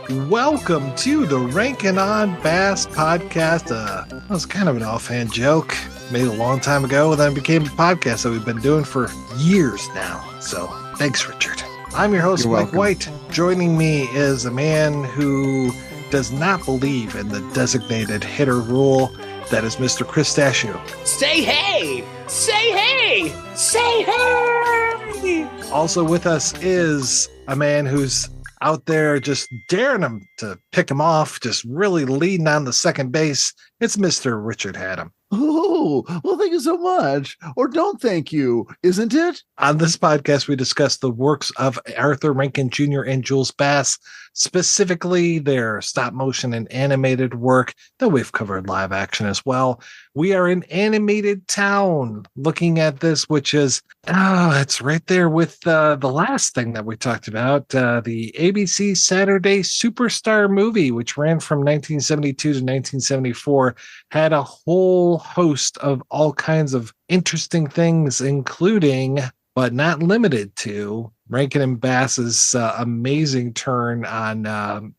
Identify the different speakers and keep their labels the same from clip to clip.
Speaker 1: Welcome to the Rankin on Bass podcast. That was kind of an offhand joke made a long time ago, and then it became a podcast that we've been doing for years now. So thanks, Richard. I'm your host, Mike White. Joining me is a man who does not believe in the designated hitter rule. That is Mr. Cristachio.
Speaker 2: Say hey! Say hey! Say hey!
Speaker 1: Also with us is a man who's out there just daring him to pick him off, just really leading on the second base. It's Mr. Richard Haddam.
Speaker 3: Oh, well, thank you so much. Or don't thank you, isn't it?
Speaker 1: On this podcast, we discuss the works of Arthur Rankin Jr. and Jules Bass, specifically their stop motion and animated work, though we've covered live action as well. We are in Animated Town looking at this, which is, it's right there with the last thing that we talked about, the ABC Saturday Superstar movie, which ran from 1972 to 1974, had a whole host of all kinds of interesting things, including, but not limited to, Rankin and Bass's amazing turn on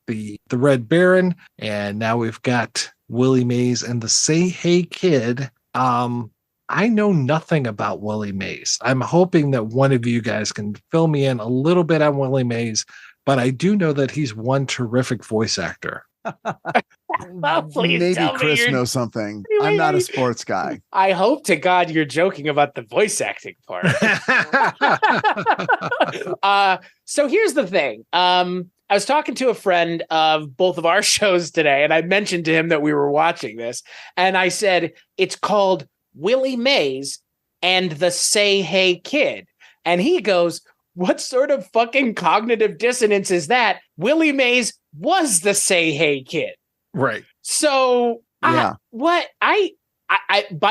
Speaker 1: the Red Baron. And now we've got Willie Mays and the Say Hey Kid. I know nothing about Willie Mays. I'm hoping that one of you guys can fill me in a little bit on Willie Mays, but I do know that he's one terrific voice actor.
Speaker 3: Maybe Chris knows something. I'm not a sports guy.
Speaker 2: I hope to God you're joking about the voice acting part. So here's the thing. I was talking to a friend of both of our shows today, and I mentioned to him that we were watching this, and I said, it's called Willie Mays and the Say Hey Kid. And he goes, what sort of fucking cognitive dissonance is that? Willie Mays was the Say Hey Kid.
Speaker 1: Right.
Speaker 2: So
Speaker 3: yeah.
Speaker 2: But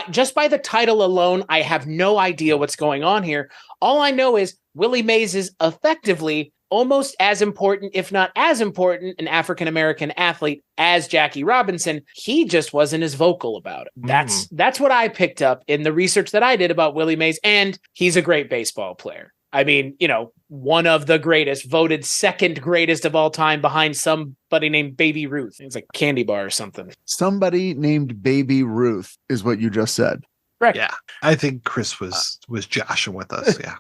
Speaker 2: just by the title alone, I have no idea what's going on here. All I know is Willie Mays is effectively almost as important, if not as important, an African-American athlete as Jackie Robinson. He just wasn't as vocal about it. That's what I picked up in the research that I did about Willie Mays. And he's a great baseball player. I mean, one of the greatest, voted second greatest of all time behind somebody named Baby Ruth. It's like candy bar or something.
Speaker 3: Somebody named Baby Ruth is what you just said.
Speaker 2: Right.
Speaker 1: Yeah. I think Chris was joshing with us. Yeah.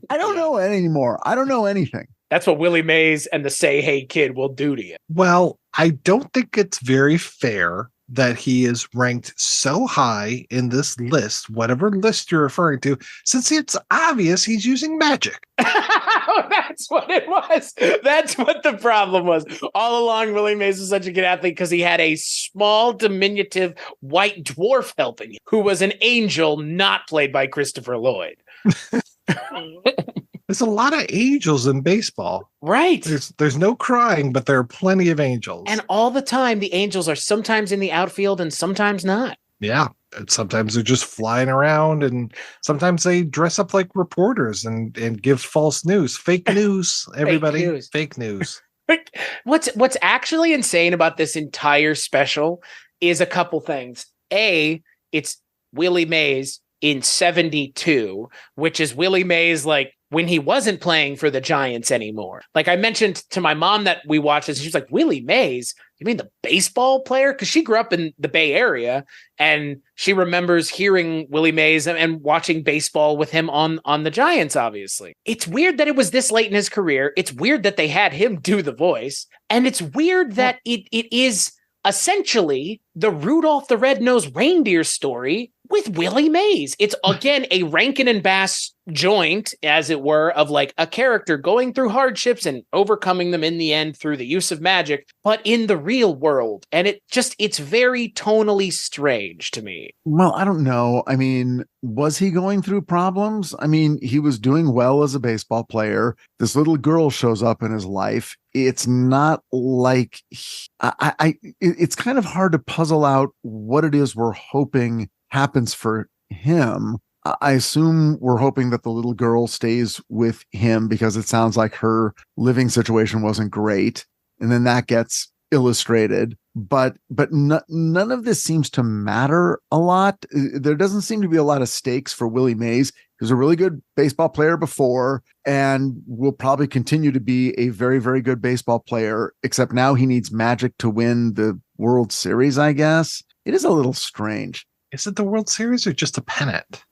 Speaker 3: I don't know anymore. I don't know anything.
Speaker 2: That's what Willie Mays and the Say Hey Kid will do to you.
Speaker 1: Well, I don't think it's very fair that he is ranked so high in this list, whatever list you're referring to, since it's obvious he's using magic.
Speaker 2: That's what it was. That's what the problem was. All along, Willie Mays was such a good athlete because he had a small, diminutive white dwarf helping him, who was an angel not played by Christopher Lloyd.
Speaker 1: There's a lot of angels in baseball.
Speaker 2: Right.
Speaker 1: There's no crying, but there are plenty of angels.
Speaker 2: And all the time, the angels are sometimes in the outfield and sometimes not.
Speaker 1: Yeah. And sometimes they're just flying around, and sometimes they dress up like reporters and give false news. Fake news, everybody. Fake news.
Speaker 2: What's actually insane about this entire special is a couple things. A, it's Willie Mays in 72, which is Willie Mays like when he wasn't playing for the Giants anymore. Like I mentioned to my mom that we watched this, she was like, Willie Mays? You mean the baseball player? Because she grew up in the Bay Area, and she remembers hearing Willie Mays and watching baseball with him on the Giants, obviously. It's weird that it was this late in his career. It's weird that they had him do the voice. And it's weird that it is essentially the Rudolph the Red-Nosed Reindeer story with Willie Mays. It's, again, a Rankin and Bass joint, as it were, of like a character going through hardships and overcoming them in the end through the use of magic, but in the real world. And it's very tonally strange to me.
Speaker 3: Well, I don't know. I mean, was he going through problems? I mean, he was doing well as a baseball player. This little girl shows up in his life. It's not like it's kind of hard to puzzle out what it is we're hoping happens for him. I assume we're hoping that the little girl stays with him because it sounds like her living situation wasn't great. And then that gets illustrated. But none of this seems to matter a lot. There doesn't seem to be a lot of stakes for Willie Mays. He was a really good baseball player before and will probably continue to be a very, very good baseball player, except now he needs magic to win the World Series, I guess. It is a little strange.
Speaker 1: Is it the World Series or just a pennant?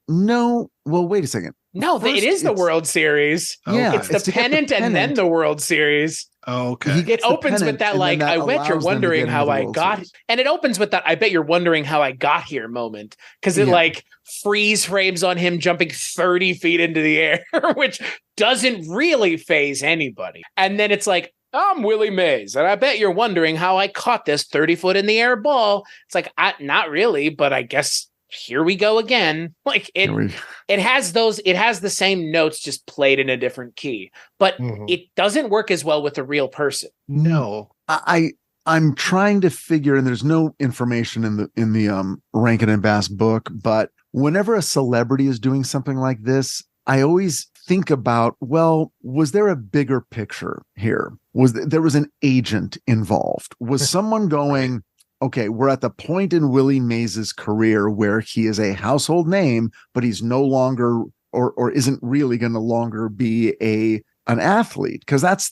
Speaker 3: No. Well, wait a second.
Speaker 2: No, it is the World Series.
Speaker 3: Yeah,
Speaker 2: it's the pennant and then the World Series.
Speaker 1: Oh, okay.
Speaker 2: It opens with that, like, I bet you're wondering how I got, and it opens with that, I bet you're wondering how I got here moment. Cause it like freeze frames on him jumping 30 feet into the air, which doesn't really faze anybody. And then it's like, I'm Willie Mays, and I bet you're wondering how I caught this 30-foot in the air ball. It's like, not really, but I guess here we go again. Like it has the same notes just played in a different key, but it doesn't work as well with a real person.
Speaker 1: No.
Speaker 3: I'm trying to figure, and there's no information in the Rankin and Bass book, but whenever a celebrity is doing something like this, I always think about, well, was there a bigger picture here? There was an agent involved? Was someone going, okay, we're at the point in Willie Mays' career where he is a household name, but he's no longer or isn't really going to longer be an athlete, because that's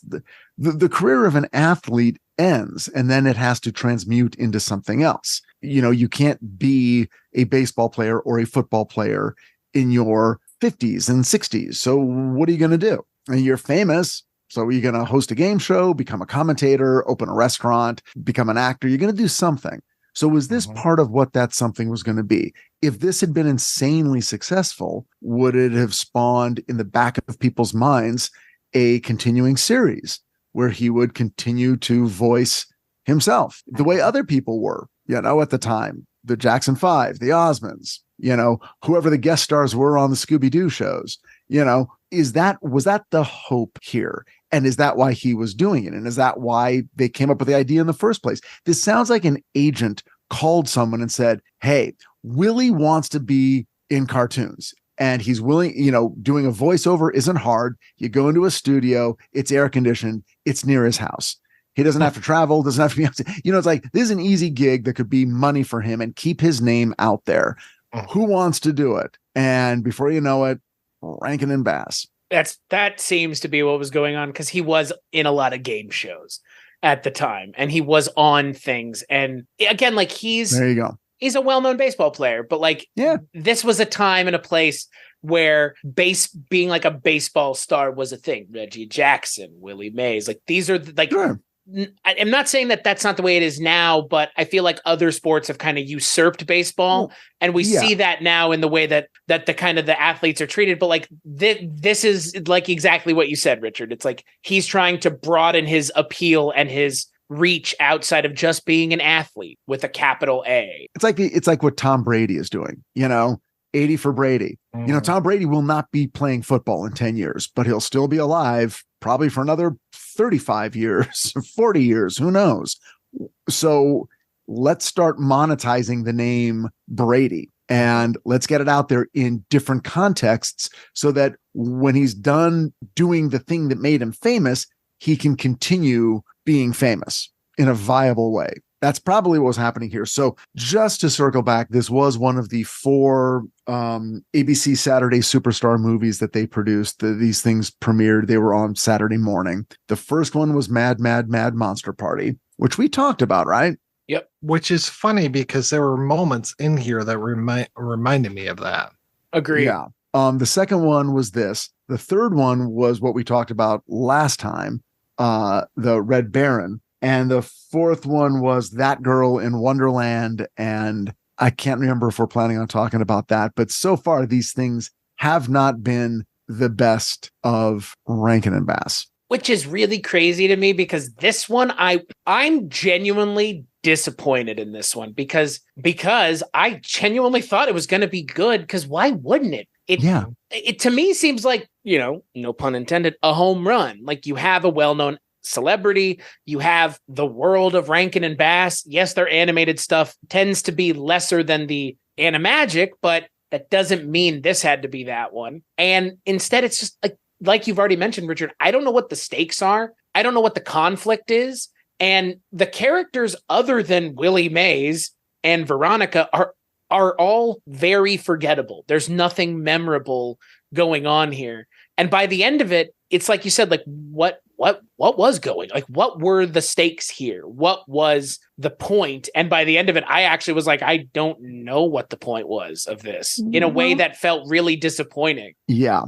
Speaker 3: the career of an athlete ends and then it has to transmute into something else. You can't be a baseball player or a football player in your 50s and 60s. So what are you going to do? And you're famous. So are you going to host a game show, become a commentator, open a restaurant, become an actor? You're going to do something. So was this part of what that something was going to be? If this had been insanely successful, would it have spawned in the back of people's minds a continuing series where he would continue to voice himself the way other people were, at the time, the Jackson 5, the Osmonds, whoever the guest stars were on the Scooby-Doo shows, was that the hope here? And is that why he was doing it? And is that why they came up with the idea in the first place? This sounds like an agent called someone and said, hey, Willie wants to be in cartoons and he's willing, doing a voiceover isn't hard. You go into a studio, it's air conditioned, it's near his house. He doesn't have to travel, doesn't have to be, it's like, this is an easy gig that could be money for him and keep his name out there. Who wants to do it? And before you know it, Rankin and Bass.
Speaker 2: That seems to be what was going on, because he was in a lot of game shows at the time and he was on things. And again, like there
Speaker 3: you go.
Speaker 2: He's a well-known baseball player, but this was a time and a place where being like a baseball star was a thing. Reggie Jackson, Willie Mays, like these are like, sure. I'm not saying that that's not the way it is now, but I feel like other sports have kind of usurped baseball, and we see that now in the way that the kind of the athletes are treated. But like this is like exactly what you said, Richard. It's like he's trying to broaden his appeal and his reach outside of just being an athlete with a capital A.
Speaker 3: It's like what Tom Brady is doing, 80 for Brady. Tom Brady will not be playing football in 10 years, but he'll still be alive probably for another 35 years, 40 years, who knows? So let's start monetizing the name Brady and let's get it out there in different contexts so that when he's done doing the thing that made him famous, he can continue being famous in a viable way. That's probably what was happening here. So just to circle back, this was one of the 4 ABC Saturday Superstar movies that they produced. These things premiered. They were on Saturday morning. The first one was Mad, Mad, Mad Monster Party, which we talked about, right?
Speaker 2: Yep.
Speaker 1: Which is funny because there were moments in here that reminded me of that.
Speaker 2: Agreed.
Speaker 3: Yeah. The second one was this. The third one was what we talked about last time, the Red Baron. And the fourth one was That Girl in Wonderland. And I can't remember if we're planning on talking about that. But so far, these things have not been the best of Rankin and Bass.
Speaker 2: Which is really crazy to me, because this one, I'm genuinely disappointed in this one because I genuinely thought it was going to be good, because why wouldn't it? It to me seems like, no pun intended, a home run. Like, you have a well-known celebrity, you have the world of Rankin and Bass. Yes, their animated stuff tends to be lesser than the Animagic, but that doesn't mean this had to be that one. And instead, it's just like you've already mentioned, Richard, I don't know what the stakes are. I don't know what the conflict is. And the characters other than Willie Mays and Veronica are all very forgettable. There's nothing memorable going on here. And by the end of it, it's like you said, like what was going? Like what were the stakes here? What was the point? And by the end of it, I actually was like, I don't know what the point was of this in a way that felt really disappointing.
Speaker 3: Yeah.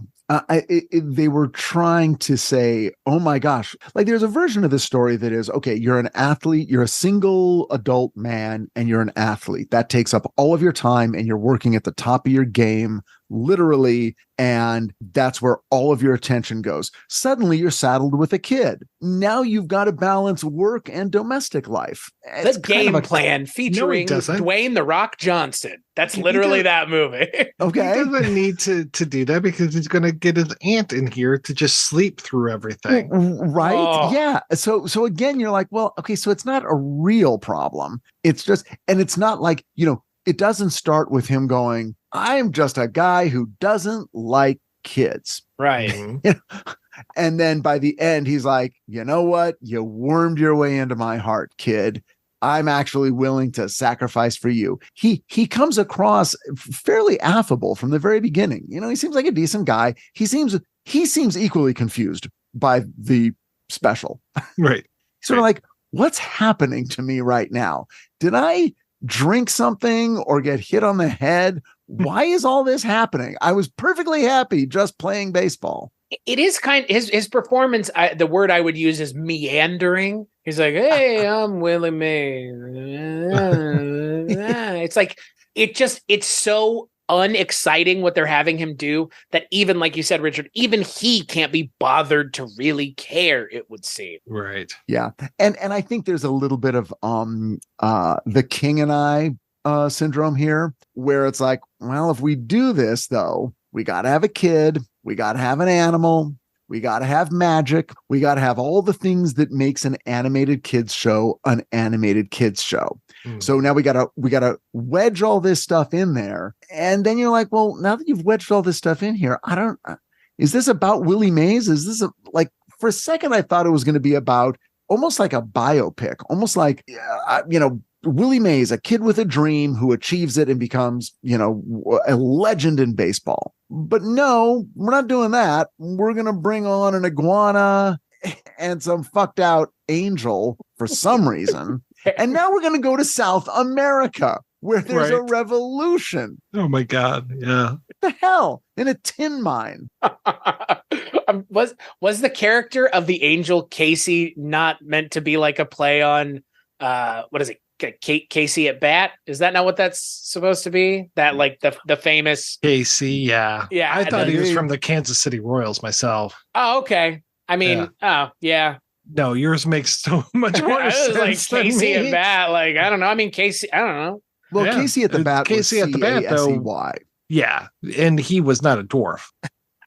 Speaker 3: They were trying to say, oh my gosh, like there's a version of this story that is, okay, you're an athlete, you're a single adult man and you're an athlete. That takes up all of your time and you're working at the top of your game, literally. And that's where all of your attention goes. Suddenly you're saddled with a kid. Now you've got to balance work and domestic life.
Speaker 2: The game plan featuring Dwayne "The Rock" Johnson. That's literally that movie.
Speaker 3: Okay.
Speaker 1: He doesn't need to do that because he's going to get his aunt in here to just sleep through everything.
Speaker 3: Right.
Speaker 2: Oh.
Speaker 3: Yeah. So again, you're like, well, okay, so it's not a real problem. It's just, and it's not like, it doesn't start with him going, I'm just a guy who doesn't like kids.
Speaker 2: Right.
Speaker 3: And then by the end, he's like, you know what? You wormed your way into my heart, kid. I'm actually willing to sacrifice for you. He comes across fairly affable from the very beginning. He seems like a decent guy. He seems equally confused by the special.
Speaker 1: Right.
Speaker 3: Sort of like, what's happening to me right now? Did I drink something or get hit on the head? Why is all this happening? I was perfectly happy just playing baseball.
Speaker 2: It is his performance. The word I would use is meandering. He's like, hey, I'm Willie Mays. It's like, it's so unexciting what they're having him do that even, like you said, Richard, even he can't be bothered to really care, it would seem.
Speaker 1: Right.
Speaker 3: Yeah. And I think there's a little bit of the King and I syndrome here, where it's like, well, if we do this, though, we got to have a kid, we got to have an animal, we got to have magic, we got to have all the things that makes an animated kids show an animated kids show. So now we gotta wedge all this stuff in there. And then you're like, well, now that you've wedged all this stuff in here, is this about Willie Mays? Is this for a second, I thought it was going to be about almost like a biopic, almost like, Willie Mays, a kid with a dream who achieves it and becomes, a legend in baseball. But no, we're not doing that. We're going to bring on an iguana and some fucked out angel for some reason. And now we're going to go to South America where there's a revolution.
Speaker 1: Oh my God. Yeah.
Speaker 3: What the hell? In a tin mine.
Speaker 2: Was the character of the angel Casey not meant to be like a play on, what is it? Casey at bat? Is that not what that's supposed to be? That like the famous
Speaker 1: Casey? Yeah.
Speaker 2: Yeah.
Speaker 1: I thought he was from the Kansas City Royals myself.
Speaker 2: Oh, okay. I mean, oh yeah.
Speaker 1: No, yours makes so much more sense.
Speaker 2: Like Casey
Speaker 1: at
Speaker 2: bat. Like, I don't know. I mean, Casey, I don't know.
Speaker 3: Well, yeah. Casey at the bat.
Speaker 1: Casey at the bat, though. Yeah. And he was not a dwarf.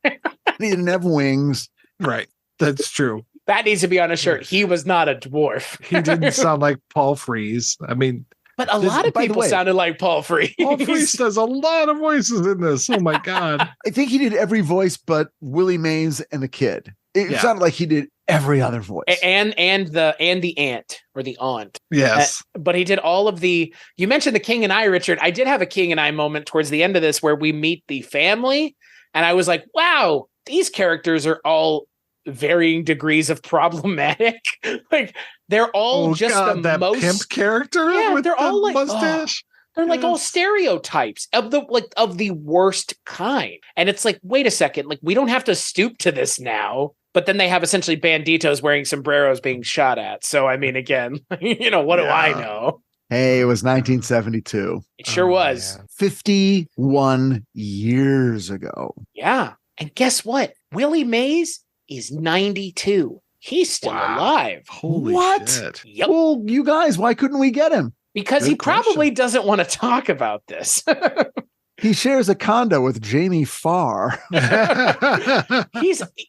Speaker 3: He didn't have wings.
Speaker 1: Right. That's true.
Speaker 2: That needs to be on a shirt. He was not a dwarf.
Speaker 1: He didn't sound like Paul Frees. I mean,
Speaker 2: but a lot of people sounded like Paul Frees.
Speaker 1: Paul Frees does a lot of voices in this. Oh my God.
Speaker 3: I think he did every voice but Willie Mays and the kid. It sounded like he did every other voice. And
Speaker 2: the aunt or the aunt.
Speaker 1: Yes.
Speaker 2: But he did all of you mentioned the King and I, Richard. I did have a King and I moment towards the end of this where we meet the family. And I was like, wow, these characters are all varying degrees of problematic. Like they're all the most
Speaker 1: pimp character.
Speaker 2: Yeah,
Speaker 1: with
Speaker 2: they're all like
Speaker 1: mustache.
Speaker 2: They're like all stereotypes of the worst kind. And it's like, wait a second, like we don't have to stoop to this now. But then they have essentially banditos wearing sombreros being shot at. So I mean, again, what do I know?
Speaker 3: Hey, it was 1972.
Speaker 2: It sure was.
Speaker 3: Man. 51 years ago.
Speaker 2: Yeah. And guess what? Willie Mays is 92. He's still alive.
Speaker 1: Holy shit.
Speaker 2: Yep.
Speaker 3: Well, you guys, why couldn't we get him?
Speaker 2: Because he probably doesn't want to talk about this.
Speaker 3: He shares a condo with Jamie Farr.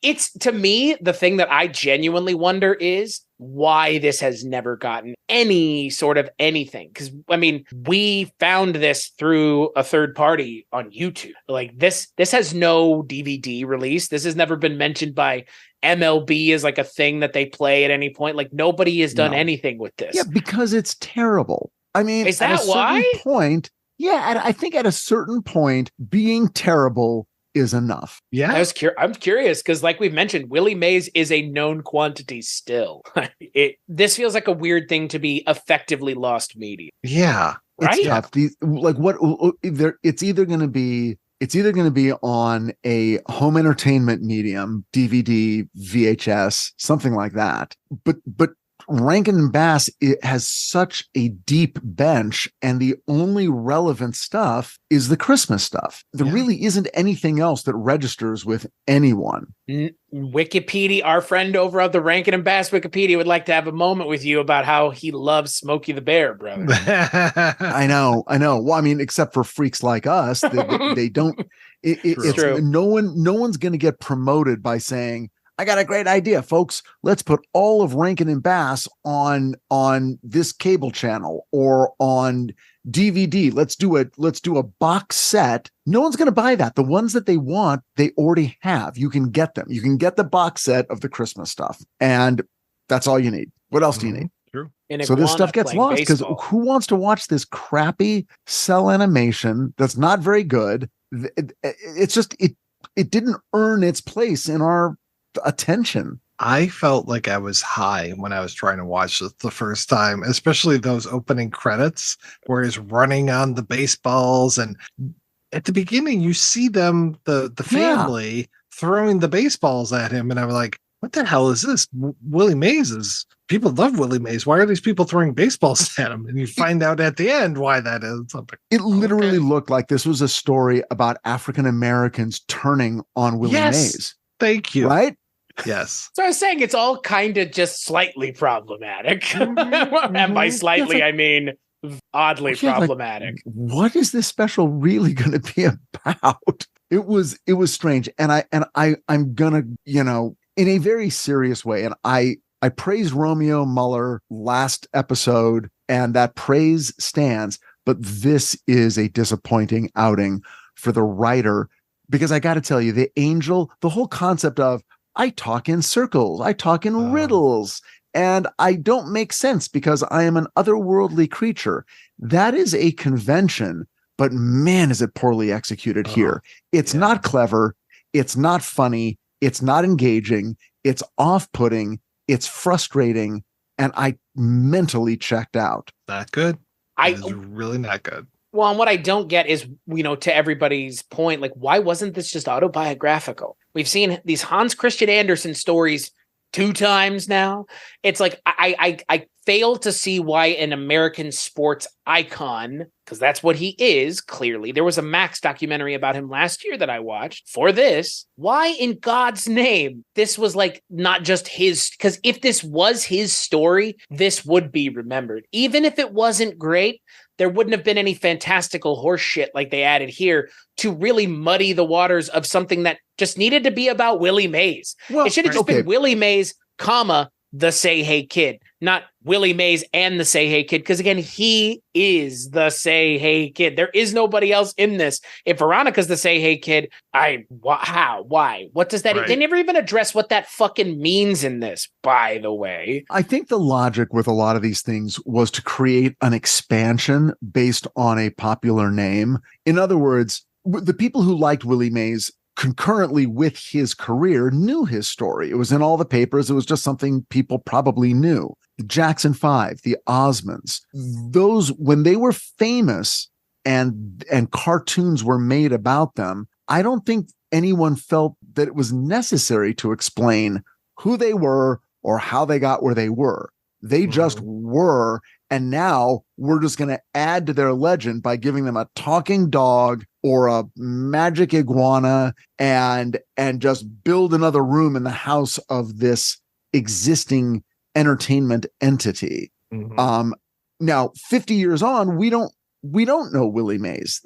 Speaker 2: It's to me, the thing that I genuinely wonder is why this has never gotten any sort of anything. Because I mean, we found this through a third party on YouTube. Like this has no DVD release. This has never been mentioned by MLB as like a thing that they play at any point. Like nobody has done anything with this.
Speaker 3: Yeah, because it's terrible. I mean,
Speaker 2: is that why?
Speaker 3: Point. Yeah, and I think at a certain point, being terrible is enough.
Speaker 1: Yeah.
Speaker 2: I'm curious because, like we've mentioned, Willie Mays is a known quantity still. This feels like a weird thing to be effectively lost media.
Speaker 1: Yeah.
Speaker 2: Right?
Speaker 3: It's tough. It's either going to be on a home entertainment medium, DVD, VHS, something like that. But Rankin and Bass, it has such a deep bench, and the only relevant stuff is the Christmas stuff. There really isn't anything else that registers with anyone.
Speaker 2: Wikipedia, our friend over at the Rankin and Bass Wikipedia, would like to have a moment with you about how he loves Smokey the Bear, brother.
Speaker 3: I know. Well, I mean, except for freaks like us, they don't. It's
Speaker 2: true.
Speaker 3: no one's going to get promoted by saying, I got a great idea, folks. Let's put all of Rankin and Bass on this cable channel or on DVD. Let's do a box set. No one's going to buy that. The ones that they want, they already have. You can get them. You can get the box set of the Christmas stuff, and that's all you need. What else do you need?
Speaker 1: True.
Speaker 3: So this stuff gets lost because who wants to watch this crappy cell animation that's not very good? It's just it didn't earn its place in our attention.
Speaker 1: I felt like I was high when I was trying to watch this the first time, especially those opening credits where he's running on the baseballs. And at the beginning, you see them, the family throwing the baseballs at him. And I'm like, what the hell is this? Willie Mays people love Willie Mays. Why are these people throwing baseballs at him? And you find out at the end why that is. Like,
Speaker 3: it literally looked like this was a story about African Americans turning on Willie Mays.
Speaker 1: Thank you.
Speaker 3: Right?
Speaker 1: Yes.
Speaker 2: So I was saying it's all kind of just slightly problematic. And by slightly, I mean oddly problematic.
Speaker 3: Like, what is this special really going to be about? It was strange. And I'm gonna, in a very serious way. And I praised Romeo Muller last episode, and that praise stands. But this is a disappointing outing for the writer, because I got to tell you, the whole concept of I talk in circles, I talk in riddles, and I don't make sense because I am an otherworldly creature. That is a convention, but man, is it poorly executed here. It's not clever. It's not funny. It's not engaging. It's off-putting. It's frustrating. And I mentally checked out.
Speaker 1: Not good. It's really not good.
Speaker 2: Well, and what I don't get is, to everybody's point, like, why wasn't this just autobiographical? We've seen these Hans Christian Andersen stories 2 times now. It's like, I fail to see why an American sports icon, because that's what he is, clearly. There was a Max documentary about him last year that I watched for this. Why in God's name this was like not just his, because if this was his story, this would be remembered. Even if it wasn't great, there wouldn't have been any fantastical horse shit like they added here to really muddy the waters of something that just needed to be about Willie Mays. Well, it should have just been Willie Mays, the Say Hey Kid, not Willie Mays and the Say Hey Kid. Because again, he is the Say Hey Kid. There is nobody else in this. If Veronica's the Say Hey Kid, how? Why? What does that? Right. They never even address what that fucking means in this, by the way.
Speaker 3: I think the logic with a lot of these things was to create an expansion based on a popular name. In other words, the people who liked Willie Mays concurrently with his career knew his story. It was in all the papers. It was just something people probably knew. The Jackson 5, the Osmonds, those, when they were famous and cartoons were made about them, I don't think anyone felt that it was necessary to explain who they were or how they got where they were. They just were. And now we're just going to add to their legend by giving them a talking dog or a magic iguana and just build another room in the house of this existing entertainment entity. Now 50 years on, we don't know Willie Mays.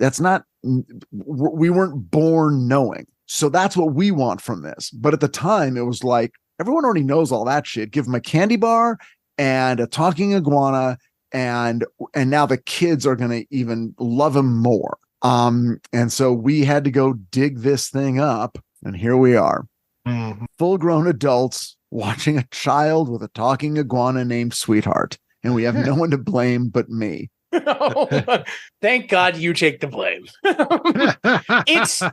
Speaker 3: We weren't born knowing. So that's what we want from this. But at the time it was like, everyone already knows all that shit. Give them a candy bar and a talking iguana, and now the kids are going to even love him more. And so we had to go dig this thing up, and here we are. Full-grown adults watching a child with a talking iguana named Sweetheart, and we have no one to blame but me.
Speaker 2: Thank God you take the blame. It's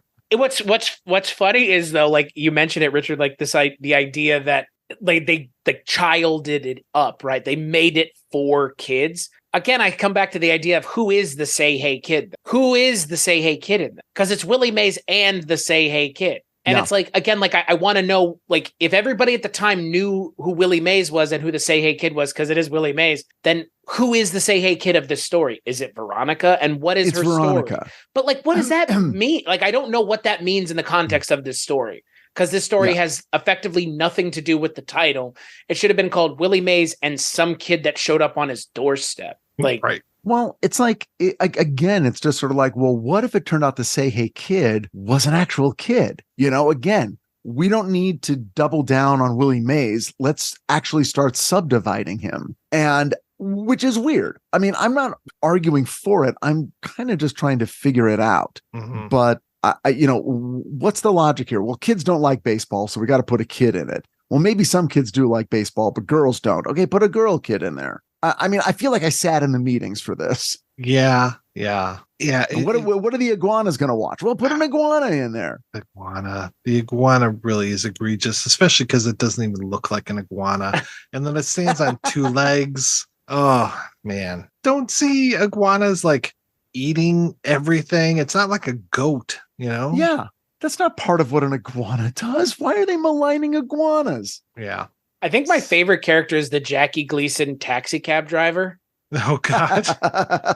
Speaker 2: what's funny is though, like you mentioned it, Richard, like the idea that like they childed it up, right? They made it for kids. Again, I come back to the idea of who is the Say Hey Kid? Who is the Say Hey Kid in them? Because it's Willie Mays and the Say Hey Kid. And it's like, again, like I want to know, like, if everybody at the time knew who Willie Mays was and who the Say Hey Kid was, because it is Willie Mays, then who is the Say Hey Kid of this story? Is it Veronica? And what is her
Speaker 3: Veronica.
Speaker 2: story? But like, what does that mean? Like, I don't know what that means in the context of this story, because this story has effectively nothing to do with the title. It should have been called Willie Mays and some kid that showed up on his doorstep. Like,
Speaker 1: right.
Speaker 3: Well, it's like, again, it's just sort of like, well, what if it turned out the Say Hey Kid was an actual kid? You know, again, we don't need to double down on Willie Mays. Let's actually start subdividing him. And which is weird. I mean, I'm not arguing for it. I'm kind of just trying to figure it out. Mm-hmm. But, what's the logic here? Well, kids don't like baseball, so we got to put a kid in it. Well, maybe some kids do like baseball, but girls don't. Okay, put a girl kid in there. I mean, I feel like I sat in the meetings for this.
Speaker 1: Yeah.
Speaker 3: What are the iguanas going to watch? Well, put an iguana in there.
Speaker 1: The iguana really is egregious, especially because it doesn't even look like an iguana. And then it stands on two legs. Oh, man. Don't see iguanas like eating everything. It's not like a goat, you know?
Speaker 3: Yeah. That's not part of what an iguana does. Why are they maligning iguanas?
Speaker 1: Yeah.
Speaker 2: I think my favorite character is the Jackie Gleason taxi cab driver.
Speaker 1: Oh, God.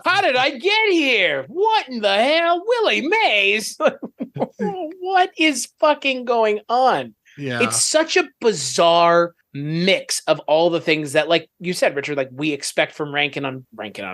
Speaker 2: How did I get here? What in the hell? Willie Mays? What is fucking going on?
Speaker 1: Yeah.
Speaker 2: It's such a bizarre mix of all the things that, like you said, Richard, like we expect from Rankin on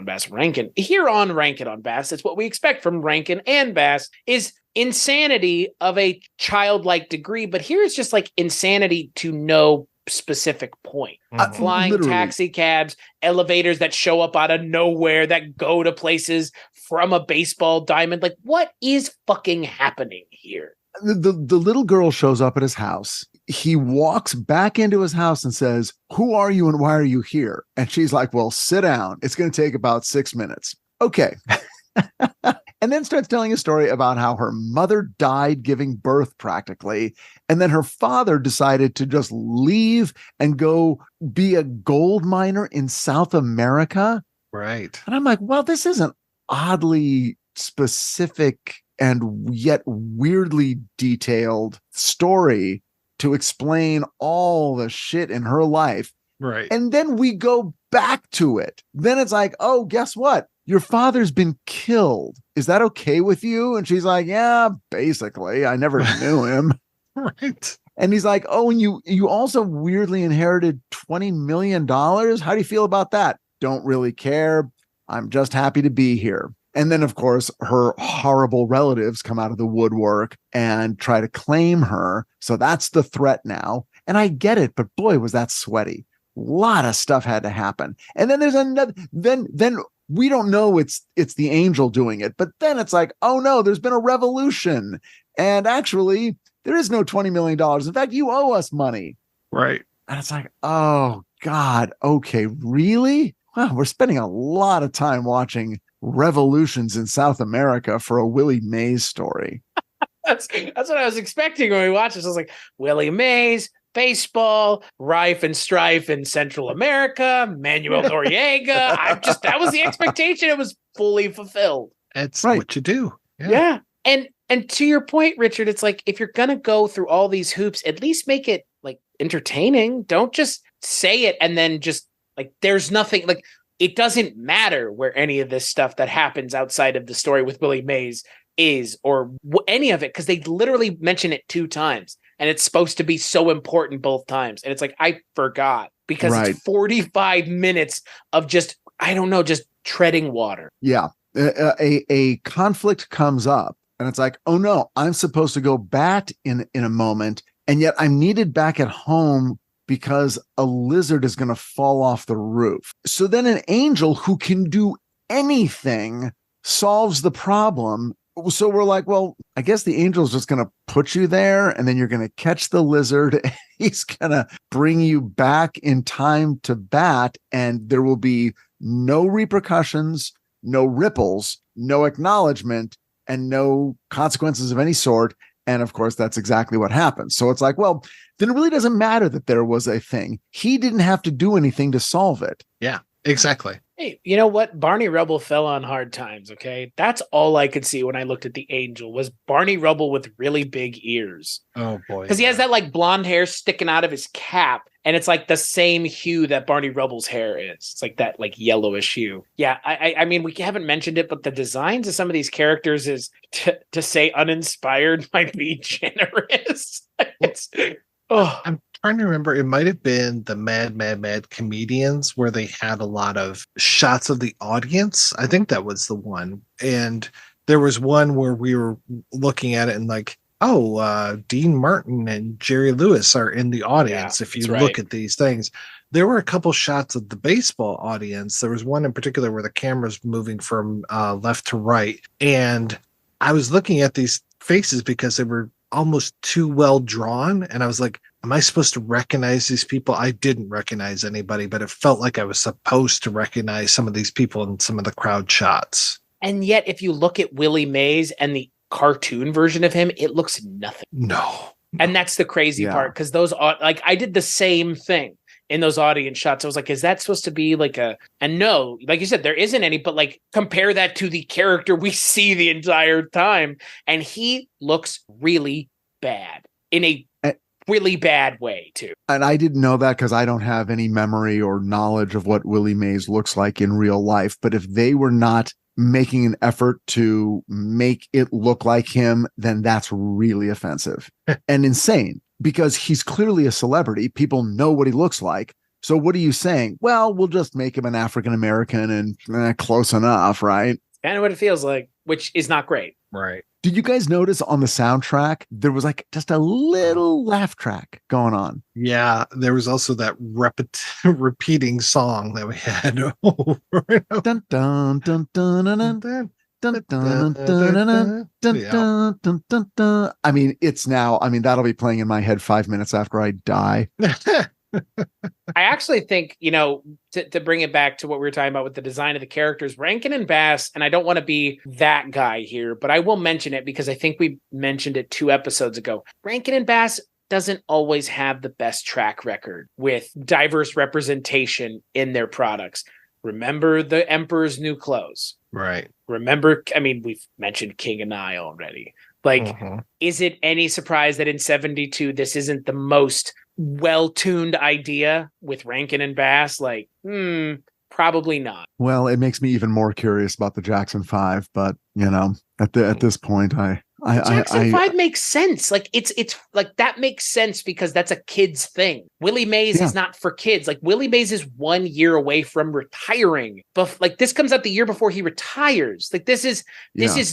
Speaker 2: Bass. Here on Rankin on Bass, it's what we expect from Rankin and Bass is insanity of a childlike degree. But here it's just like insanity to no specific point. Flying
Speaker 3: Literally.
Speaker 2: Taxi cabs, elevators that show up out of nowhere, that go to places from a baseball diamond. Like, what is fucking happening here?
Speaker 3: The little girl shows up at his house. He walks back into his house and says, "Who are you and why are you here?" And she's like, "Well, sit down. It's going to take about 6 minutes." Okay. And then starts telling a story about how her mother died giving birth practically. And then her father decided to just leave and go be a gold miner in South America.
Speaker 1: Right.
Speaker 3: And I'm like, well, this is an oddly specific and yet weirdly detailed story to explain all the shit in her life.
Speaker 1: Right.
Speaker 3: And then we go back to it. Then it's like, oh, guess what? Your father's been killed. Is that okay with you? And she's like, yeah, basically. I never knew him.
Speaker 1: Right.
Speaker 3: And he's like, oh, and you also weirdly inherited $20 million. How do you feel about that? Don't really care. I'm just happy to be here. And then, of course, her horrible relatives come out of the woodwork and try to claim her. So that's the threat now. And I get it, but boy, was that sweaty. A lot of stuff had to happen. And then there's another, then we don't know it's the angel doing it, but then it's like, oh no, there's been a revolution. And actually, there is no $20 million. In fact, you owe us money.
Speaker 1: Right.
Speaker 3: And it's like, oh God, okay, really? Wow, we're spending a lot of time watching revolutions in South America for a Willie Mays story.
Speaker 2: That's what I was expecting when we watched this. I was like, Willie Mays, baseball, rife and strife in Central America, Manuel Noriega. That was the expectation. It was fully fulfilled.
Speaker 1: It's right. What you do.
Speaker 2: Yeah. And to your point, Richard, it's like, if you're going to go through all these hoops, at least make it like entertaining. Don't just say it and then just like, there's nothing like, it doesn't matter where any of this stuff that happens outside of the story with Willie Mays is or any of it, because they literally mention it 2 times and it's supposed to be so important both times. And it's like, I forgot because It's 45 minutes of just, I don't know, just treading water.
Speaker 3: Yeah. A conflict comes up and it's like, oh no, I'm supposed to go bat in a moment. And yet I'm needed back at home because a lizard is going to fall off the roof. So then an angel who can do anything solves the problem. So we're like, well, I guess the angel's just going to put you there and then you're going to catch the lizard. He's going to bring you back in time to bat and there will be no repercussions, no ripples, no acknowledgement, and no consequences of any sort. And of course, that's exactly what happened. So it's like, well, then it really doesn't matter that there was a thing. He didn't have to do anything to solve it.
Speaker 1: Yeah, exactly.
Speaker 2: Hey, you know what? Barney Rubble fell on hard times, okay? That's all I could see when I looked at the angel was Barney Rubble with really big ears.
Speaker 1: Oh, boy.
Speaker 2: Because he has that like blonde hair sticking out of his cap, and it's like the same hue that Barney Rubble's hair is. It's like that like yellowish hue. Yeah, I mean, we haven't mentioned it, but the designs of some of these characters is, to say uninspired might be generous.
Speaker 1: I'm trying to remember. It might have been the Mad Comedians where they had a lot of shots of the audience. I think that was the one. And there was one where we were looking at it and like, Dean Martin and Jerry Lewis are in the audience. If you look at these things, there were a couple shots of the baseball audience. There was one in particular where the camera's moving from left to right. And I was looking at these faces because they were almost too well drawn. And I was like, am I supposed to recognize these people? I didn't recognize anybody, but it felt like I was supposed to recognize some of these people in some of the crowd shots.
Speaker 2: And yet, if you look at Willie Mays and the cartoon version of him, it looks nothing.
Speaker 1: No.
Speaker 2: And that's the crazy part, because those are like, I did the same thing in those audience shots. I was like, is that supposed to be like and no, like you said, there isn't any, but like compare that to the character we see the entire time. And he looks really bad in a really bad way too.
Speaker 3: And I didn't know that because I don't have any memory or knowledge of what Willie Mays looks like in real life. But if they were not making an effort to make it look like him, then that's really offensive and insane, because he's clearly a celebrity. People know what he looks like. So what are you saying? Well, we'll just make him an African-American and close enough, right?
Speaker 2: Kind of what it feels like, which is not great.
Speaker 1: Right.
Speaker 3: Did you guys notice on the soundtrack, there was like just a little laugh track going on?
Speaker 1: Yeah, there was also that repeating song that we had over and over.
Speaker 3: Dun, dun, dun, dun, dun, dun, dun, dun, dun, dun, dun, dun, dun, dun. I mean, that'll be playing in my head 5 minutes after I die.
Speaker 2: I actually think, to bring it back to what we were talking about with the design of the characters, Rankin and Bass, and I don't want to be that guy here, but I will mention it because I think we mentioned it 2 episodes ago. Rankin and Bass doesn't always have the best track record with diverse representation in their products. Remember the Emperor's New Clothes.
Speaker 1: Right.
Speaker 2: Remember, we've mentioned King and I already. Like, Is it any surprise that in 72, this isn't the most well-tuned idea with Rankin and Bass? Like, probably not.
Speaker 3: Well, it makes me even more curious about the Jackson 5, but at this point,
Speaker 2: Jackson 5 makes sense. Like it's like that makes sense because that's a kid's thing. Willie Mays is not for kids. Like Willie Mays is 1 year away from retiring. But like this comes out the year before he retires. Like this is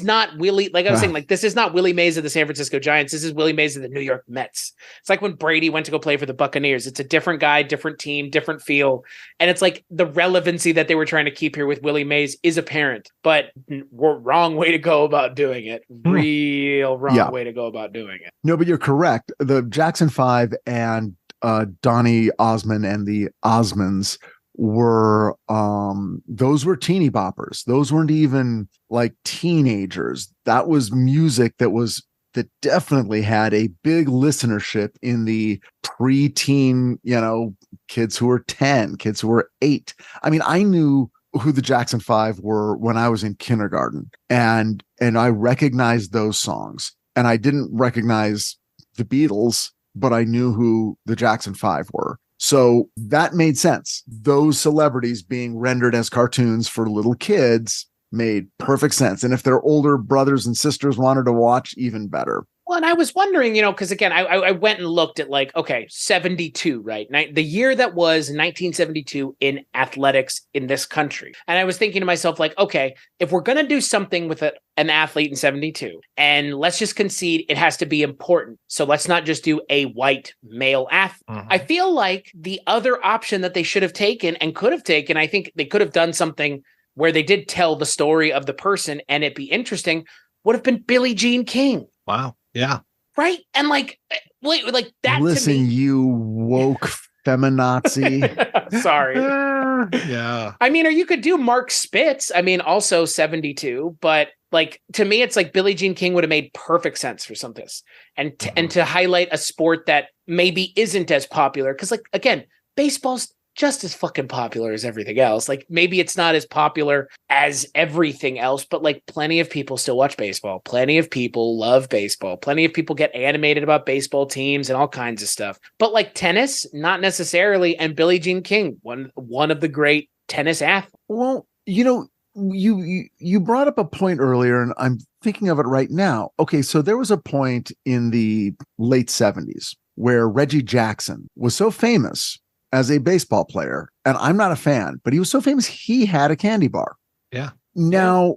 Speaker 2: not Willie. Like I was saying, like this is not Willie Mays of the San Francisco Giants. This is Willie Mays of the New York Mets. It's like when Brady went to go play for the Buccaneers. It's a different guy, different team, different feel. And it's like the relevancy that they were trying to keep here with Willie Mays is apparent, but wrong way to go about doing it. Real wrong way to go about doing it.
Speaker 3: No, but you're correct. The Jackson 5 and Donny Osmond and the Osmonds were those were teeny boppers. Those weren't even like teenagers. That was music that definitely had a big listenership in the preteen, kids who were 10, kids who were 8. I mean, I knew who the Jackson 5 were when I was in kindergarten, and I recognized those songs, and I didn't recognize the Beatles, but I knew who the Jackson 5 were. So that made sense. Those celebrities being rendered as cartoons for little kids made perfect sense. And if their older brothers and sisters wanted to watch, even better.
Speaker 2: Well, and I was wondering, because again, I went and looked at 72, right? The year that was 1972 in athletics in this country. And I was thinking to myself, okay, if we're going to do something with an athlete in 72, and let's just concede it has to be important. So let's not just do a white male athlete. I feel like the other option that they should have taken and could have taken, I think they could have done something where they did tell the story of the person and it be interesting, would have been Billie Jean King.
Speaker 1: Wow. Yeah.
Speaker 2: Right. And wait, that
Speaker 3: Listen,
Speaker 2: to me,
Speaker 3: you woke feminazi.
Speaker 2: Sorry.
Speaker 1: Yeah.
Speaker 2: I mean, or you could do Mark Spitz. I mean, also 72, but like to me, it's like Billie Jean King would have made perfect sense for some of this, and to highlight a sport that maybe isn't as popular. Because, like, again, baseball's just as fucking popular as everything else. Like, maybe it's not as popular as everything else, but like plenty of people still watch baseball. Plenty of people love baseball. Plenty of people get animated about baseball teams and all kinds of stuff. But like tennis, not necessarily. And Billie Jean King, one of the great tennis athletes.
Speaker 3: Well, you brought up a point earlier, and I'm thinking of it right now. Okay, so there was a point in the late 70s where Reggie Jackson was so famous as a baseball player, and I'm not a fan, but he was so famous he had a candy bar.
Speaker 1: Yeah.
Speaker 3: Now,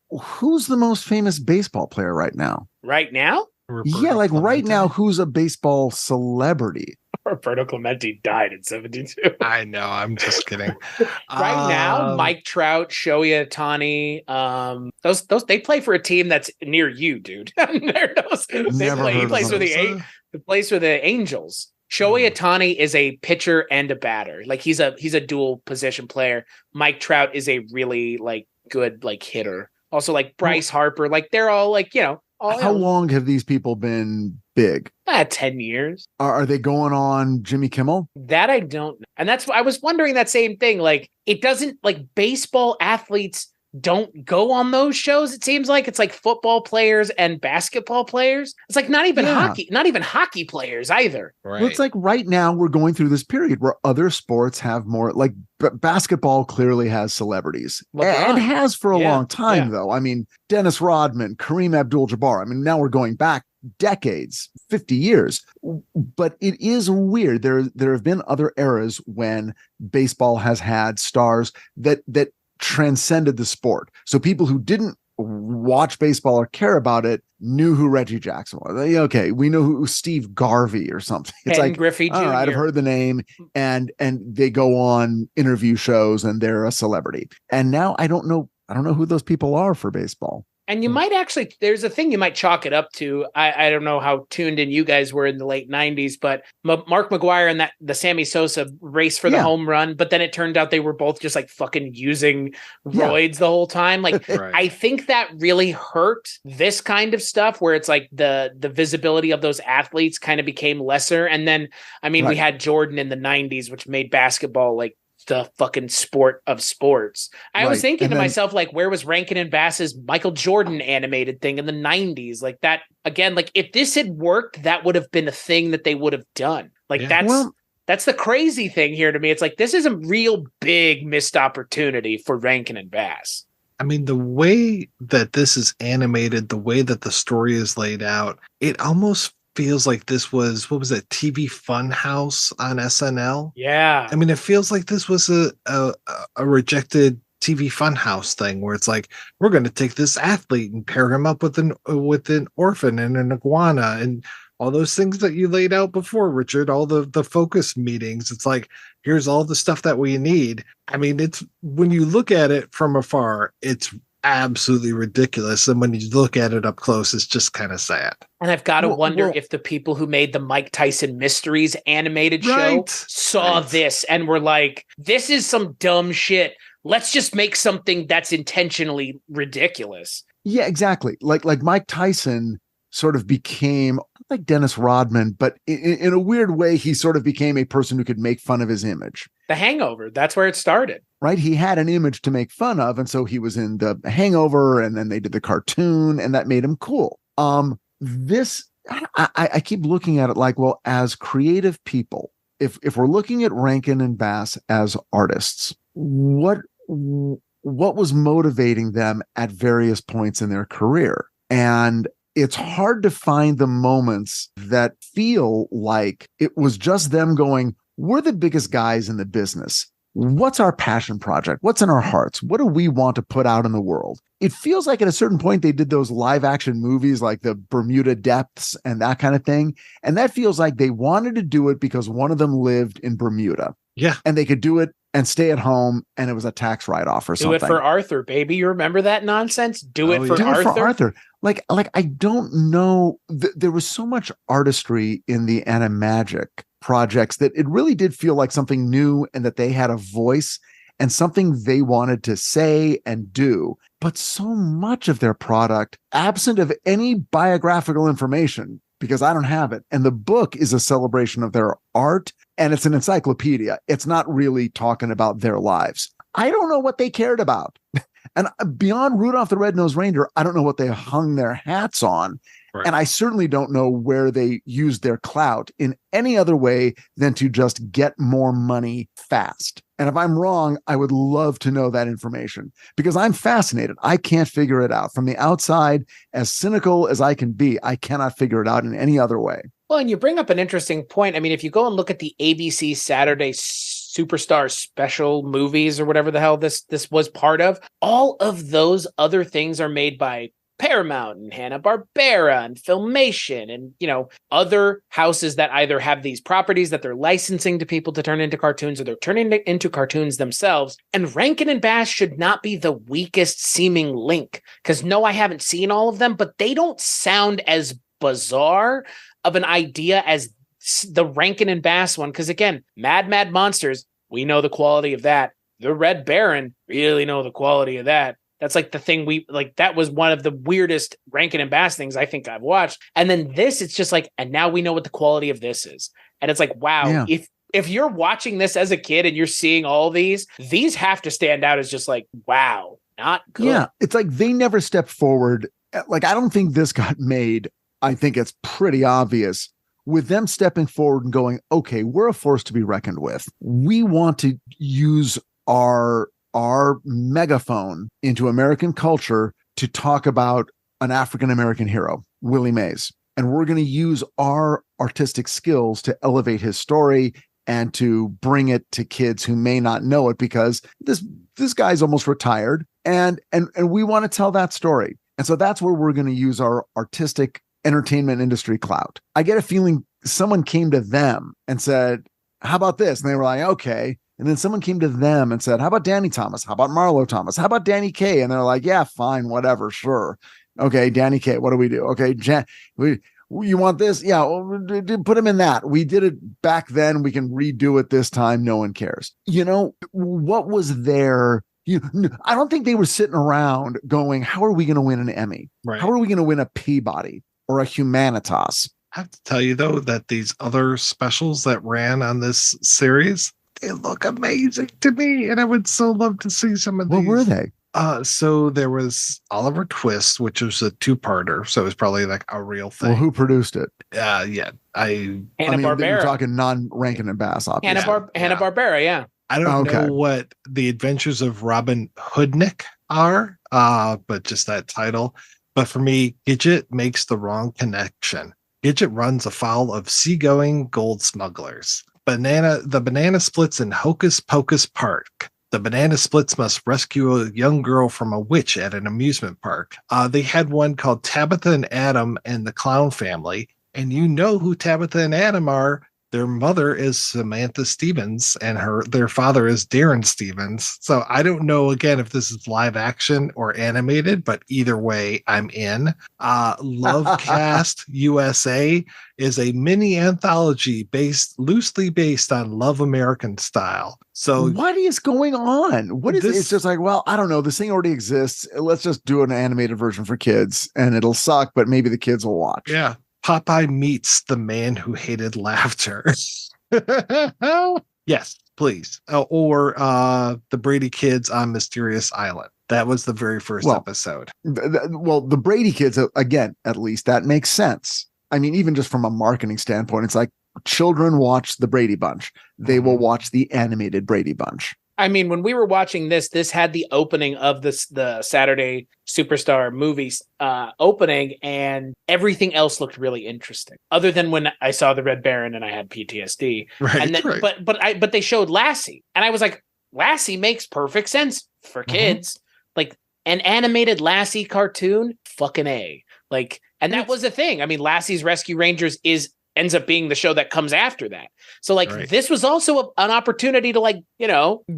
Speaker 3: who's the most famous baseball player right now?
Speaker 2: Right now?
Speaker 3: Roberto Clemente. Right now, who's a baseball celebrity?
Speaker 2: Roberto Clemente died in 72.
Speaker 1: I know. I'm just kidding.
Speaker 2: Right now, Mike Trout, Shohei Ohtani, those they play for a team that's near you, dude. He plays for the Angels. Shohei Ohtani is a pitcher and a batter. Like he's a dual position player. Mike Trout is a really like good like hitter. Also like Bryce Harper. Like they're all like,
Speaker 3: how long have these people been big?
Speaker 2: 10 years.
Speaker 3: Are they going on Jimmy Kimmel?
Speaker 2: That I don't know. And that's I was wondering that same thing. Like it doesn't like baseball athletes don't go on those shows. It seems like it's like football players and basketball players. It's like not even hockey players either.
Speaker 1: Right.
Speaker 3: Well, it's like right now we're going through this period where other sports have more, like basketball clearly has celebrities and has for a long time though. I mean, Dennis Rodman, Kareem Abdul-Jabbar. I mean, now we're going back decades, 50 years, but it is weird. There have been other eras when baseball has had stars that transcended the sport. So people who didn't watch baseball or care about it knew who Reggie Jackson was. Okay, we know who Steve Garvey or something. It's
Speaker 2: Ken
Speaker 3: like
Speaker 2: Griffey Jr.
Speaker 3: I've heard the name, and they go on interview shows and they're a celebrity. And now I don't know who those people are for baseball.
Speaker 2: And you might actually, there's a thing you might chalk it up to. I don't know how tuned in you guys were in the late 90s, but Mark McGwire and the Sammy Sosa race for the home run. But then it turned out they were both just like fucking using roids the whole time. Like, I think that really hurt this kind of stuff where it's like the visibility of those athletes kind of became lesser. And then, I mean, we had Jordan in the 90s, which made basketball like the fucking sport of sports. I was thinking to myself, like, where was Rankin and Bass's Michael Jordan animated thing in the 90s? Like that, again, like if this had worked, that would have been a thing that they would have done. Like that's the crazy thing here to me. It's like, this is a real big missed opportunity for Rankin and Bass.
Speaker 1: I mean, the way that this is animated, the way that the story is laid out, it almost feels like this was, what was it, TV Funhouse on SNL?
Speaker 2: Yeah.
Speaker 1: I mean, it feels like this was a rejected TV Funhouse thing where it's like, we're going to take this athlete and pair him up with an orphan and an iguana and all those things that you laid out before, Richard, all the focus meetings. It's like, here's all the stuff that we need. I mean, it's when you look at it from afar, it's absolutely ridiculous, and when you look at it up close, it's just kind of sad.
Speaker 2: And I've got to wonder if the people who made the Mike Tyson Mysteries animated show saw this and were like, this is some dumb shit. Let's just make something that's intentionally ridiculous.
Speaker 3: Yeah, exactly. Like Mike Tyson sort of became like Dennis Rodman, but in a weird way, he sort of became a person who could make fun of his image.
Speaker 2: The Hangover, that's where it started.
Speaker 3: Right? He had an image to make fun of, and so he was in the Hangover, and then they did the cartoon, and that made him cool. I keep looking at it like, well, as creative people, if we're looking at Rankin and Bass as artists, what was motivating them at various points in their career? And it's hard to find the moments that feel like it was just them going, we're the biggest guys in the business. What's our passion project? What's in our hearts? What do we want to put out in the world? It feels like at a certain point they did those live action movies like the Bermuda Depths and that kind of thing. And that feels like they wanted to do it because one of them lived in Bermuda. Yeah. And they could do it and stay at home, and it was a tax write-off or something.
Speaker 2: Do it for Arthur, baby. You remember that nonsense? Do it for Arthur.
Speaker 3: Like I don't know. There was so much artistry in the Animagic projects that it really did feel like something new and that they had a voice and something they wanted to say and do. But so much of their product, absent of any biographical information, because I don't have it. And the book is a celebration of their art, and it's an encyclopedia. It's not really talking about their lives. I don't know what they cared about. And beyond Rudolph the Red-Nosed Reindeer, I don't know what they hung their hats on. Right. And I certainly don't know where they used their clout in any other way than to just get more money fast. And if I'm wrong, I would love to know that information because I'm fascinated. I can't figure it out. From the outside, as cynical as I can be, I cannot figure it out in any other way.
Speaker 2: Well, and you bring up an interesting point. I mean, if you go and look at the ABC Saturday Superstar special movies or whatever the hell this was part of, all of those other things are made by Paramount and Hanna-Barbera and Filmation and, you know, other houses that either have these properties that they're licensing to people to turn into cartoons or they're turning into cartoons themselves. And Rankin and Bass should not be the weakest seeming link because no, I haven't seen all of them, but they don't sound as bizarre of an idea as the Rankin and Bass one. Because again, Mad Monsters, we know the quality of that. The Red Baron, really know the quality of that. That's like the thing that was one of the weirdest Rankin and Bass things I think I've watched. And then this, it's just like, and now we know what the quality of this is. And it's like, wow, yeah. If you're watching this as a kid and you're seeing all these have to stand out as just like, wow, not good.
Speaker 3: Yeah, it's like they never stepped forward. Like, I don't think this got made. I think it's pretty obvious with them stepping forward and going, okay, we're a force to be reckoned with. We want to use our megaphone into American culture to talk about an African-American hero, Willie Mays. And we're going to use our artistic skills to elevate his story and to bring it to kids who may not know it because this guy's almost retired and we want to tell that story. And so that's where we're going to use our artistic entertainment industry clout. I get a feeling someone came to them and said, how about this? And they were like, okay. And then someone came to them and said, how about Danny Thomas? How about Marlo Thomas? How about Danny Kaye? And they're like, yeah, fine, whatever, sure. Okay, Danny Kaye, what do we do? Okay, you want this? Yeah, well, put him in that. We did it back then. We can redo it this time. No one cares. You know, what was there? I don't think they were sitting around going, how are we going to win an Emmy? Right. How are we going to win a Peabody or a Humanitas?
Speaker 1: I have to tell you, though, that these other specials that ran on this series, they look amazing to me, and I would so love to see some of these.
Speaker 3: What were they?
Speaker 1: So there was Oliver Twist, which was a two-parter, so it was probably like a real thing.
Speaker 3: Well, who produced it?
Speaker 1: Yeah,
Speaker 2: Hanna-Barbera.
Speaker 3: You're talking non-Rankin and Bass, obviously.
Speaker 2: Hanna-Barbera, yeah.
Speaker 1: I don't know what the Adventures of Robin Hoodnick are, but just that title. But for me, Gidget makes the wrong connection. Gidget runs afoul of seagoing gold smugglers. The banana splits in Hocus Pocus Park. The banana splits must rescue a young girl from a witch at an amusement park. They had one called Tabitha and Adam and the Clown Family. And you know who Tabitha and Adam are. Their mother is Samantha Stevens and their father is Darren Stevens. So I don't know, again, if this is live action or animated, but either way, I'm in. Lovecast USA is a mini anthology loosely based on Love American Style. So
Speaker 3: what is going on? What is this? It's just like, well, I don't know. This thing already exists. Let's just do an animated version for kids and it'll suck, but maybe the kids will watch.
Speaker 1: Yeah. Popeye meets the man who hated laughter. Yes, please. Or the Brady Kids on Mysterious Island. That was the very first episode.
Speaker 3: The Brady Kids, again, at least that makes sense. I mean, even just from a marketing standpoint, it's like children watch the Brady Bunch. They will watch the animated Brady Bunch.
Speaker 2: I mean, when we were watching this had the opening of the Saturday Superstar movies opening, and everything else looked really interesting. Other than when I saw the Red Baron and I had PTSD,
Speaker 1: right?
Speaker 2: And then, right. But they showed Lassie, and I was like, Lassie makes perfect sense for kids. Like an animated Lassie cartoon, fucking A. Like, and that was the thing. I mean, Lassie's Rescue Rangers is ends up being the show that comes after that. So like
Speaker 1: Right.
Speaker 2: this was also an opportunity to like,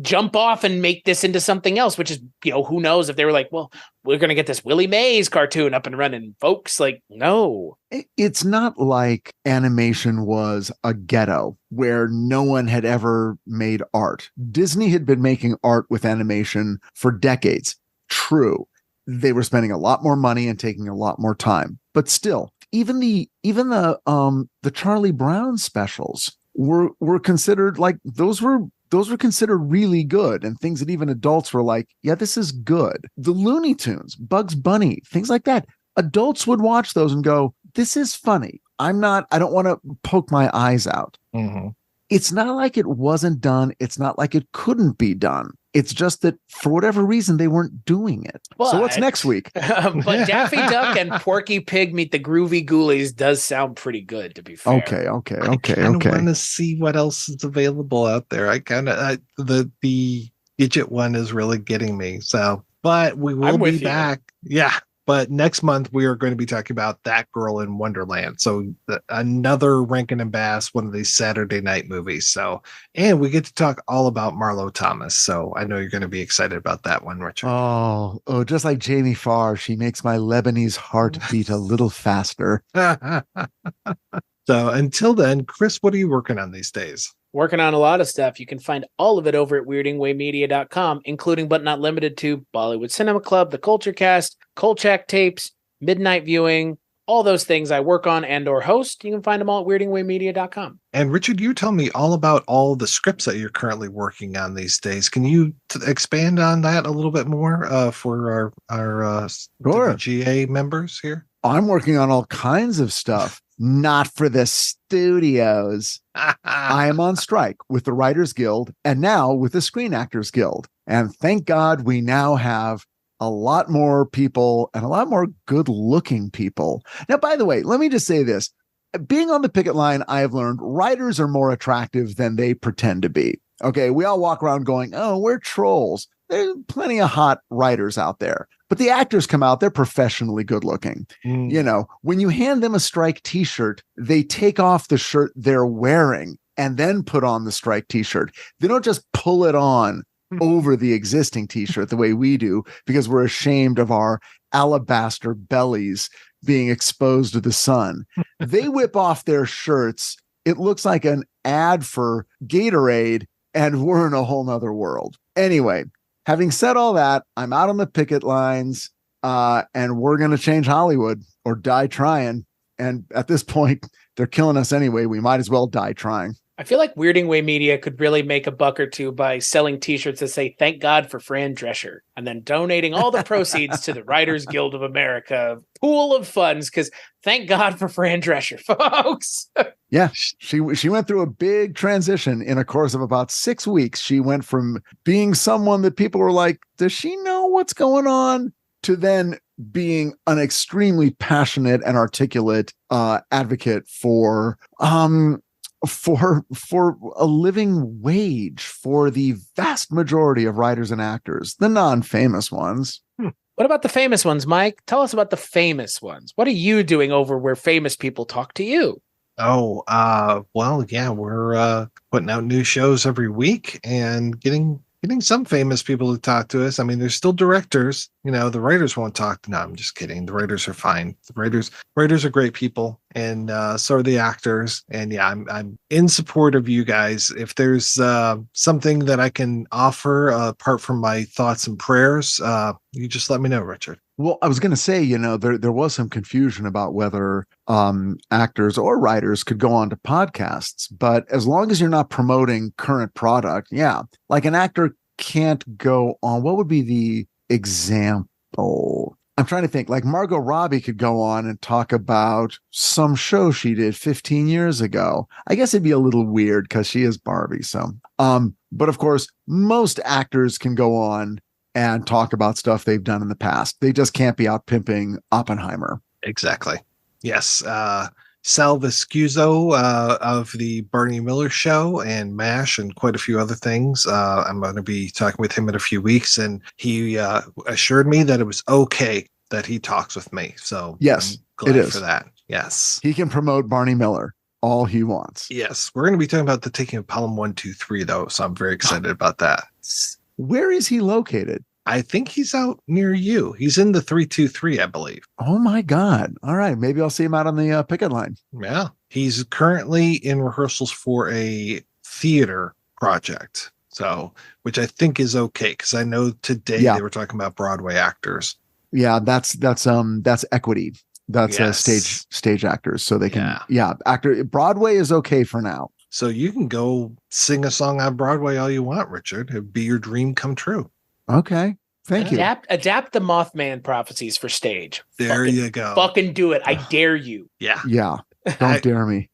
Speaker 2: jump off and make this into something else, which is, who knows if they were like, well, we're going to get this Willie Mays cartoon up and running, folks. Like, no.
Speaker 3: It's not like animation was a ghetto where no one had ever made art. Disney had been making art with animation for decades. True. They were spending a lot more money and taking a lot more time, but still, even the Charlie Brown specials were considered like those were considered really good, and things that even adults were like, yeah, this is good. The Looney Tunes, Bugs Bunny, things like that. Adults would watch those and go, this is funny. I don't want to poke my eyes out.
Speaker 1: Mm-hmm.
Speaker 3: It's not like it wasn't done. It's not like it couldn't be done. It's just that for whatever reason, they weren't doing it. So what's next week?
Speaker 2: But Daffy Duck and Porky Pig Meet the Groovy Ghoulies does sound pretty good, to be fair.
Speaker 3: Okay.
Speaker 1: I want to see what else is available out there. The Gidget one is really getting me. So, but we will be back. Yeah. But next month, we are going to be talking about That Girl in Wonderland. So another Rankin and Bass, one of these Saturday night movies. So, and we get to talk all about Marlo Thomas. So I know you're going to be excited about that one, Richard.
Speaker 3: Oh, just like Jamie Farr, she makes my Lebanese heart beat a little faster.
Speaker 1: So until then, Chris, what are you working on these days?
Speaker 2: Working on a lot of stuff. You can find all of it over at weirdingwaymedia.com, including but not limited to Bollywood Cinema Club, The Culture Cast, Kolchak Tapes, Midnight Viewing, all those things I work on and or host. You can find them all at weirdingwaymedia.com.
Speaker 1: And Richard, you tell me all about all the scripts that you're currently working on these days. Can you expand on that a little bit more for our WGA members here?
Speaker 3: I'm working on all kinds of stuff. Not for the studios. I am on strike with the Writers Guild and now with the Screen Actors Guild. And thank God we now have a lot more people and a lot more good looking people. Now, by the way, let me just say this. Being on the picket line, I have learned writers are more attractive than they pretend to be. Okay, we all walk around going, oh, we're trolls. There's plenty of hot writers out there. But the actors come out, they're professionally good looking. When you hand them a strike t-shirt, they take off the shirt they're wearing and then put on the strike t-shirt. They don't just pull it on over the existing t-shirt the way we do because we're ashamed of our alabaster bellies being exposed to the sun. They whip off their shirts. It looks like an ad for Gatorade, and we're in a whole nother world. Anyway, having said all that, I'm out on the picket lines, and we're going to change Hollywood or die trying. And at this point, they're killing us anyway. We might as well die trying.
Speaker 2: I feel like Weirding Way Media could really make a buck or two by selling t-shirts that say, thank God for Fran Drescher, and then donating all the proceeds to the Writers Guild of America pool of funds, because thank God for Fran Drescher, folks.
Speaker 3: Yeah, she went through a big transition in a course of about 6 weeks. She went from being someone that people were like, does she know what's going on? To then being an extremely passionate and articulate advocate for a living wage for the vast majority of writers and actors, the non-famous ones.
Speaker 2: What about the famous ones, Mike? Tell us about the famous ones. What are you doing over where famous people talk to you?
Speaker 1: Oh, well, yeah, we're putting out new shows every week and getting some famous people to talk to us. I mean, there's still directors, the writers won't talk. No, I'm just kidding. The writers are fine. The writers are great people, and so are the actors. And yeah, I'm in support of you guys. If there's something that I can offer apart from my thoughts and prayers, you just let me know, Richard.
Speaker 3: Well, I was going to say, there was some confusion about whether actors or writers could go on to podcasts, but as long as you're not promoting current product, yeah, like an actor can't go on. What would be the example? I'm trying to think. Like Margot Robbie could go on and talk about some show she did 15 years ago. I guess it'd be a little weird because she is Barbie. So, but of course, most actors can go on and talk about stuff they've done in the past. They just can't be out pimping Oppenheimer.
Speaker 1: Exactly. Yes. Sal Viscuso of the Barney Miller Show and MASH and quite a few other things. I'm going to be talking with him in a few weeks, and he assured me that it was okay that he talks with me. So
Speaker 3: yes,
Speaker 1: I'm glad
Speaker 3: it is
Speaker 1: for that. Yes.
Speaker 3: He can promote Barney Miller all he wants.
Speaker 1: Yes, we're going to be talking about the taking of Pelham 123, though, so I'm very excited about that.
Speaker 3: Where is he located?
Speaker 1: I think he's out near you. He's in the 323, I believe.
Speaker 3: Oh my God. All right. Maybe I'll see him out on the picket line.
Speaker 1: Yeah. He's currently in rehearsals for a theater project. So, which I think is okay, because I know today they were talking about Broadway actors.
Speaker 3: Yeah, that's equity. That's stage actors. So they can actor. Broadway is okay for now.
Speaker 1: So you can go sing a song on Broadway all you want, Richard. It'd be your dream come true.
Speaker 3: Okay. Thank you.
Speaker 2: Adapt the Mothman prophecies for stage.
Speaker 1: You go.
Speaker 2: Fucking do it. I dare you.
Speaker 1: Yeah.
Speaker 3: Yeah. Don't dare me.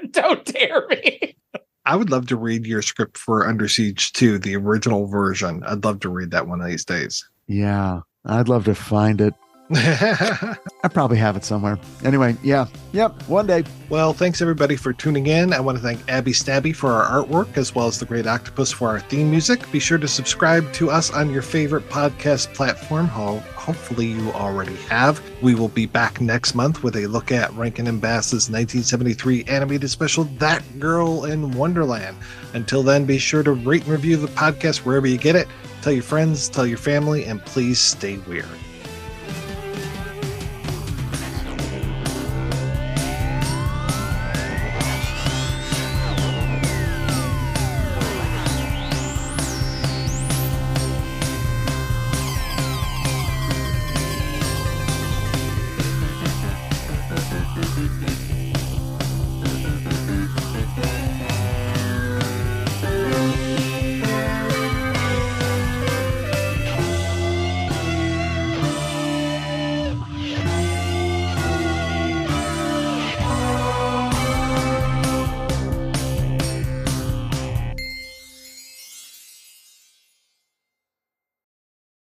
Speaker 2: Don't dare me.
Speaker 1: I would love to read your script for Under Siege 2, the original version. I'd love to read that one of these days.
Speaker 3: Yeah. I'd love to find it. I probably have it somewhere. Anyway, yep, one day.
Speaker 1: Well, thanks everybody for tuning in. I want to thank Abby Stabby for our artwork, as well as the Great Octopus for our theme music. Be sure to subscribe to us on your favorite podcast platform. Hopefully you already have. We will be back next month with a look at Rankin and Bass's 1973 animated special, That Girl in Wonderland. Until then, be sure to rate and review the podcast wherever you get it. Tell your friends, tell your family, and please stay weird.